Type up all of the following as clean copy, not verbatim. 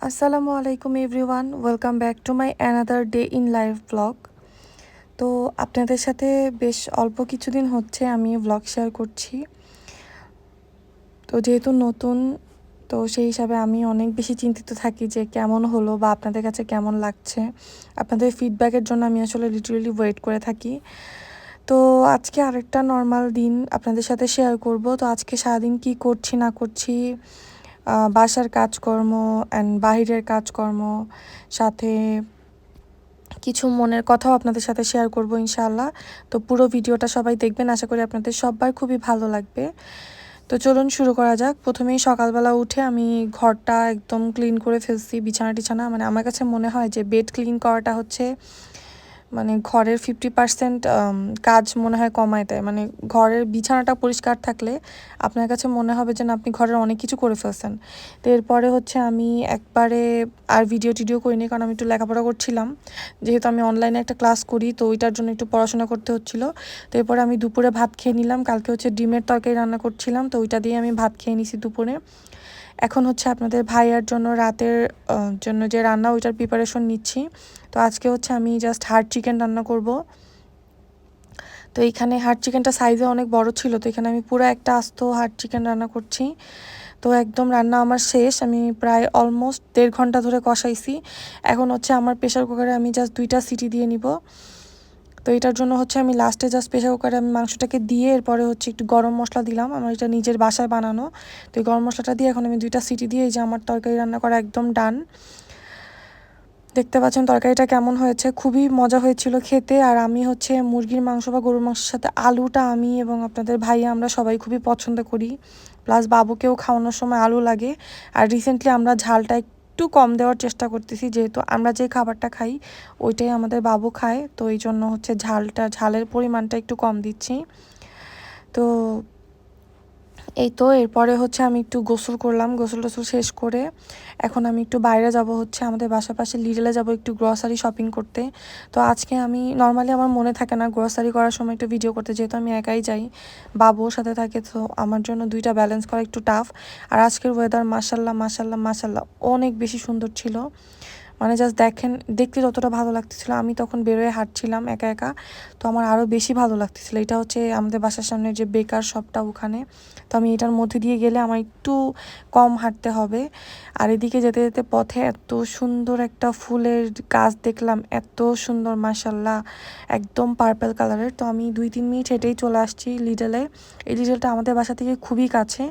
আসসালামু আলাইকুম everyone, welcome back to my another day in life blog. তো আপনাদের সাথে বেশ অল্প কিছুদিন হচ্ছে আমি ব্লগ শেয়ার করছি। তো যেহেতু নতুন, তো সেই হিসাবে আমি অনেক বেশি চিন্তিত থাকি যে কেমন হলো বা আপনাদের কাছে কেমন লাগছে। আপনাদের ফিডব্যাকের জন্য আমি আসলে লিটারেলি ওয়েট করে থাকি। তো আজকে আরেকটা নর্মাল দিন আপনাদের সাথে শেয়ার করব। তো আজকে সারাদিন কি করছি না করছি, বাসার কাজকর্ম অ্যান্ড বাহিরের কাজকর্ম, সাথে কিছু মনের কথাও আপনাদের সাথে শেয়ার করব ইনশাআল্লাহ। তো পুরো ভিডিওটা সবাই দেখবেন, আশা করি আপনাদের সবার খুবই ভালো লাগবে। তো চলুন শুরু করা যাক। প্রথমেই সকালবেলা উঠে আমি ঘরটা একদম ক্লিন করে ফেলছি, বিছানা টিছানা। মানে আমার কাছে মনে হয় যে বেড ক্লিন করাটা হচ্ছে মানে ঘরের 50% কাজ মনে হয় কমায় দেয়। মানে ঘরের বিছানাটা পরিষ্কার থাকলে আপনার কাছে মনে হবে যে না, আপনি ঘরের অনেক কিছু করে ফেলছেন। তো এরপরে হচ্ছে আমি একবারে আর ভিডিও করিনি, কারণ আমি একটু লেখাপড়া করছিলাম। যেহেতু আমি অনলাইনে একটা ক্লাস করি, তো ওইটার জন্য একটু পড়াশোনা করতে হচ্ছিলো। তো এরপরে আমি দুপুরে ভাত খেয়ে নিলাম। কালকে হচ্ছে ডিমের তরকারি রান্না করছিলাম, তো ওইটা দিয়ে আমি ভাত খেয়ে নিছি দুপুরে। এখন হচ্ছে আপনাদের ভাইয়ার জন্য রাতের জন্য যে রান্না, ওইটার প্রিপারেশন নিচ্ছি। তো আজকে হচ্ছে আমি জাস্ট হার্ড চিকেন রান্না করব। তো এইখানে হার্ড চিকেনটা সাইজে অনেক বড় ছিল, তো এখানে আমি পুরো একটা আস্ত হার্ড চিকেন রান্না করছি। তো একদম রান্না আমার শেষ, আমি প্রায় অলমোস্ট 1.5 ঘন্টা ধরে কষাইছি। এখন হচ্ছে আমার প্রেশার কুকারে আমি জাস্ট 2টা সিটি দিয়ে নিব। তো এটার জন্য হচ্ছে আমি লাস্টে জাস্ট প্রেশার কুকারে আমি মাংসটাকে দিয়ে এরপরে হচ্ছে একটু গরম মশলা দিলাম, আমার এটা নিজের বাসায় বানানো। তো এই গরম মশলাটা দিয়ে এখন আমি 2টা সিটি দিয়ে এই যে আমার তরকারি রান্না করা একদম ডান। দেখতে পাচ্ছেন তরকারিটা কেমন হয়েছে, খুবই মজা হয়েছিল খেতে। আর আমি হচ্ছে মুরগির মাংস বা গরুর মাংসের সাথে আলুটা আমি এবং আপনাদের ভাইয়া আমরা সবাই খুবই পছন্দ করি। প্লাস বাবুকেও খাওয়ানোর সময় আলু লাগে। আর রিসেন্টলি আমরা ঝালটা একটু কম দেওয়ার চেষ্টা করতেছি, যেহেতু আমরা যে খাবারটা খাই ওইটাই আমাদের বাবু খায়। তো এই জন্য হচ্ছে ঝালের পরিমাণটা একটু কম দিচ্ছি। তো এই তো এরপরে হচ্ছে আমি একটু গোসল করলাম, গোসল টোসল শেষ করে এখন আমি একটু বাইরে যাব, হচ্ছে আমাদের বাসার পাশে লিডলে যাব একটু গ্রসারি শপিং করতে। তো আজকে আমি নর্মালি আমার মনে থাকে না গ্রসারি করার সময় একটু ভিডিও করতে, যেহেতু আমি একাই যাই, বাবুর সাথে থাকে, তো আমার জন্য দুইটা ব্যালেন্স করা একটু টাফ। আর আজকের ওয়েদার মাশাল্লাহ মাশাল্লাহ মাশাল্লাহ অনেক বেশি সুন্দর ছিল। মানে জাস্ট দেখেন, দেখতে যতটা ভালো লাগতেছিল, আমি তখন বেরোয় হাঁটছিলাম একা একা, তো আমার আরও বেশি ভালো লাগতেছিল। এটা হচ্ছে আমাদের বাসার সামনে যে বেকার শপটা, ওখানে। তো আমি এটার মধ্যে দিয়ে গেলে আমার একটু কম হাঁটতে হবে। আর এদিকে যেতে যেতে পথে এত সুন্দর একটা ফুলের গাছ দেখলাম, এত সুন্দর মাশাল্লাহ, একদম পার্পল কালারের। তো আমি 2-3 মিনিট হেঁটেই চলে আসছি লিডলে। এই লিডলটা আমাদের বাসা থেকে খুবই কাছে।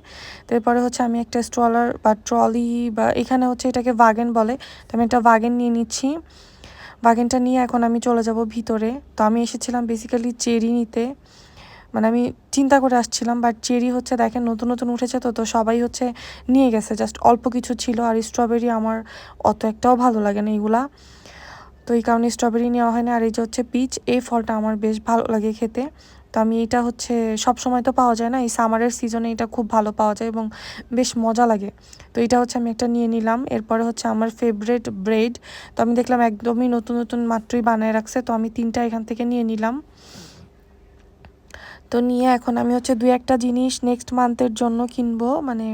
তারপরে হচ্ছে আমি একটা স্ট্রলার বা ট্রলি, বা এখানে হচ্ছে এটাকে ওয়াগন বলে, তো আমি একটা ওয়াগন নিয়ে নিচ্ছি। ওয়াগনটা নিয়ে এখন আমি চলে যাব ভিতরে। তো আমি এসেছিলাম বেসিক্যালি চেরি নিতে, মানে আমি চিন্তা করে আসছিলাম, বাট চেরি হচ্ছে দেখেন নতুন নতুন উঠেছে, তো তো সবাই হচ্ছে নিয়ে গেছে, জাস্ট অল্প কিছু ছিল। আর স্ট্রবেরি আমার অত একটাও ভালো লাগে না এগুলা, তো এই কারণে স্ট্রবেরি নেওয়া হয় না। আর এই যে হচ্ছে পিচ, এই ফলটা আমার বেশ ভালো লাগে খেতে। তো আমি এটা হচ্ছে সব সময় তো পাওয়া যায় না, এই সামারের সিজনে এটা খুব ভালো পাওয়া যায় এবং বেশ মজা লাগে। তো এটা হচ্ছে আমি একটা নিয়ে নিলাম। এরপরে হচ্ছে আমার ফেভারিট ব্রেড, তো আমি দেখলাম একদমই নতুন নতুন মাত্রই বানায় রাখছে, তো আমি 3টা এখান থেকে নিয়ে নিলাম। তো নিয়ে এখন আমি হচ্ছে 2-1টা জিনিস নেক্সট মান্থের জন্য কিনবো। মানে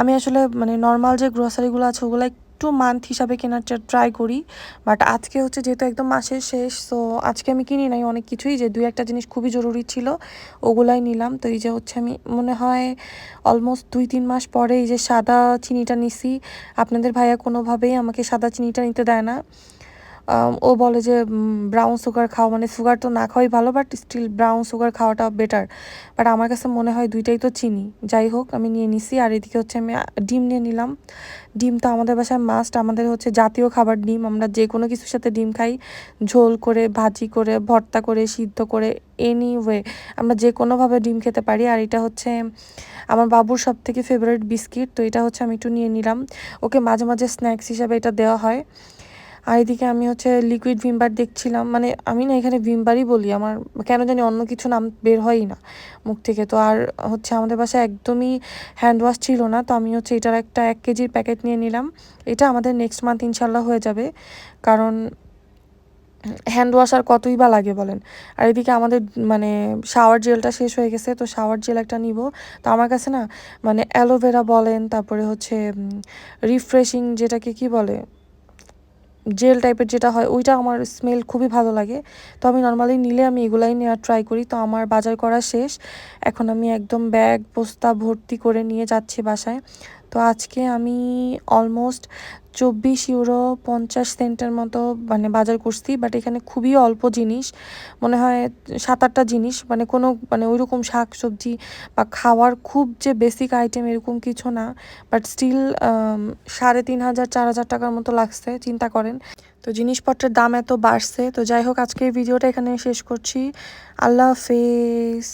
আমি আসলে মানে নর্মাল যে গ্রোসারিগুলো আছে ওগুলো একটু মান্থ হিসাবে কেনার ট্রাই করি, বাট আজকে হচ্ছে যেহেতু একদম মাসের শেষ, তো আজকে আমি কিনি নাই অনেক কিছুই, যে 2-1টা জিনিস খুবই জরুরি ছিল ওগুলাই নিলাম। তো এই যে হচ্ছে আমি মনে হয় অলমোস্ট 2-3 মাস পরে এই যে সাদা চিনিটা নিছি। আপনাদের ভাইয়া কোনোভাবেই আমাকে সাদা চিনিটা নিতে দেয় না। ও বলে যে ব্রাউন সুগার খাও, মানে সুগার তো না খাওয়াই ভালো, বাট স্টিল ব্রাউন সুগার খাওয়াটা বেটার। বাট আমার কাছে মনে হয় দুইটাই তো চিনি। যাই হোক, আমি নিয়ে নিছি। আর এদিকে হচ্ছে আমি ডিম নিয়ে নিলাম। ডিম তো আমাদের বাসায় মাস্ট, আমাদের হচ্ছে জাতীয় খাবার ডিম। আমরা যে কোনো কিছুর সাথে ডিম খাই, ঝোল করে, ভাজি করে, ভর্তা করে, সিদ্ধ করে, এনিওয়ে আমরা যে কোনোভাবে ডিম খেতে পারি। আর এটা হচ্ছে আমার বাবুর সব থেকে ফেভারিট বিস্কিট, তো এটা হচ্ছে আমি একটু নিয়ে নিলাম। ওকে মাঝে মাঝে স্ন্যাক্স হিসাবে এটা দেওয়া হয়। আর এদিকে আমি হচ্ছে লিকুইড ভিমবার দেখছিলাম, মানে আমি না এখানে ভিমবারই বলি, আমার কেন জানি অন্য কিছু নাম বের হয়ই না মুখ থেকে। তো আর হচ্ছে আমাদের বাসায় একদমই হ্যান্ড ওয়াশ ছিল না, তো আমি হচ্ছে এটার একটা 1 কেজির প্যাকেট নিয়ে নিলাম। এটা আমাদের নেক্সট মান্থ ইনশাল্লাহ হয়ে যাবে, কারণ হ্যান্ড ওয়াশ আর কতই বা লাগে বলেন। আর এদিকে আমাদের মানে শাওয়ার জেলটা শেষ হয়ে গেছে, তো শাওয়ার জেল একটা নিব। তো আমার কাছে না মানে অ্যালোভেরা বলেন, তারপরে হচ্ছে রিফ্রেশিং যেটাকে কি বলে, জেল টাইপের যেটা হয়, ওইটা আমার স্মেল খুবই ভালো লাগে। তো আমি নর্মালি নিলে আমি এগুলাই নেওয়ার ট্রাই করি। তো আমার বাজার করা শেষ, এখন আমি একদম ব্যাগ বস্তা ভর্তি করে নিয়ে যাচ্ছি বাসায়। তো আজকে আমি অলমোস্ট 24 ইউরো 50 সেন্টের মতো মানে বাজার করছি, বাট এখানে খুবই অল্প জিনিস, মনে হয় 7-8টা জিনিস, মানে কোনো মানে ওইরকম শাক সবজি বা খাওয়ার খুব যে বেসিক আইটেম এরকম কিছু না। বাট স্টিল 3500-4000 টাকার মতো লাগছে, চিন্তা করেন। তো জিনিসপত্রের দাম এত বাড়ছে। তো যাই হোক, আজকে এই ভিডিওটা এখানে শেষ করছি। আল্লাহ হাফেজ।